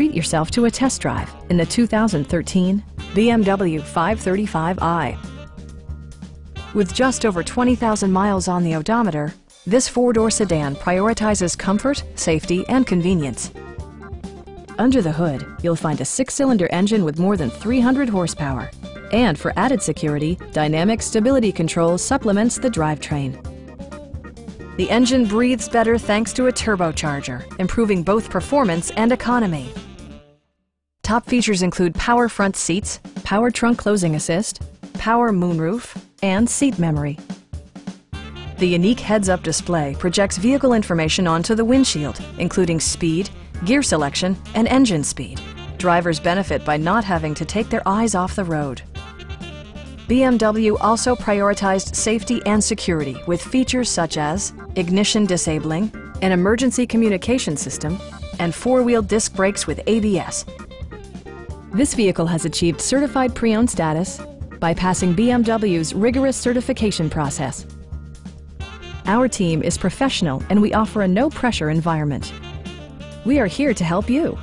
treat yourself to a test drive in the 2013 BMW 535i. With just over 20,000 miles on the odometer, this four-door sedan prioritizes comfort, safety, and convenience. Under the hood, you'll find a six-cylinder engine with more than 300 horsepower. And for added security, Dynamic Stability Control supplements the drivetrain. The engine breathes better thanks to a turbocharger, improving both performance and economy. Top features include power front seats, power trunk closing assist, power moonroof, and seat memory. The unique heads-up display projects vehicle information onto the windshield, including speed, gear selection, and engine speed. Drivers benefit by not having to take their eyes off the road. BMW also prioritized safety and security with features such as ignition disabling, an emergency communication system, and four-wheel disc brakes with ABS. This vehicle has achieved certified pre-owned status by passing BMW's rigorous certification process. Our team is professional and we offer a no-pressure environment. We are here to help you.